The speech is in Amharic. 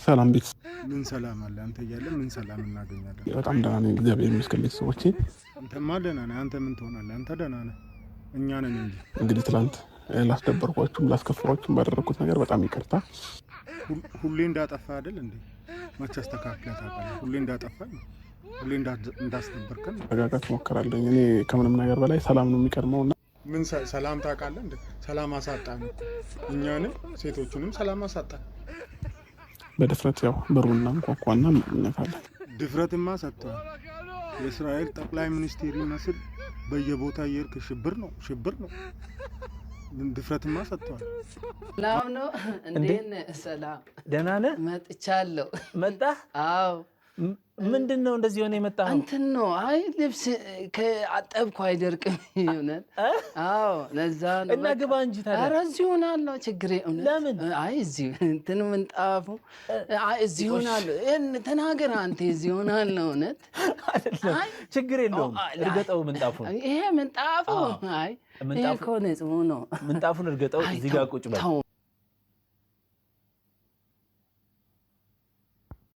ሰላም ቤት ምን ሰላም አለ? አንተ እያለ ምን ሰላም እናገኛለን? በጣም ደህና ነኝ፣ እግዚአብሔር ይመስገን። ቤተሰቦቼ አንተማ ደህና ነህ። አንተ ምን ትሆናለህ? አንተ ደህና ነህ፣ እኛ ነን እንጂ። እንግዲህ ትላንት ላስደበርኳችሁም ላስከፋችሁም ባደረኩት ነገር በጣም ይቅርታ። ሁሌ እንዳጠፋ አይደል እንዴ? መቼ አስተካክለህ ታውቃለህ? ሁሌ እንዳጠፋኝ ሁሌ እንዳስደበርከን መረጋጋት ሞክራለሁ። እኔ ከምንም ነገር በላይ ሰላም ነው የሚቀድመውና ምን ሰላም ታውቃለህ እንዴ? ሰላም አሳጣን፣ እኛንም ሴቶቹንም ሰላም አሳጣን። በድፍረት ያው በሩና እንኳኳና እንነካለን። ድፍረትማ ሰጥቷል። የእስራኤል ጠቅላይ ሚኒስቴር ይመስል በየቦታ እየሄድክ ሽብር ነው ሽብር ነው። ድፍረትማ ሰጥቷል። ሰላም ነው። እንዴት ነህ? ሰላም ደህና ነህ? መጥቻለሁ። መጣህ? አዎ። ምንድን ነው እንደዚህ ሆነ የመጣኸው? እንትን ነው። አይ ልብስ ከአጠብኩ አይደርቅም። እውነት? አዎ፣ ለዛ ነው። እና ግባ እንጂ ታዲያ። ኧረ እዚህ ሆናለሁ። ችግሬ እውነት። ለምን? አይ እዚህ እንትን ምንጣፉ እዚህ ሆናለሁ። ተናገር አንተ። እዚህ ሆናለሁ። እውነት ችግር የለውም። እርገጠው ምንጣፉን። ይሄ ምንጣፉ አይ ይሄ እኮ ንጹህ ነው። ምንጣፉን እርገጠው። እዚህ ጋር ቁጭ በል።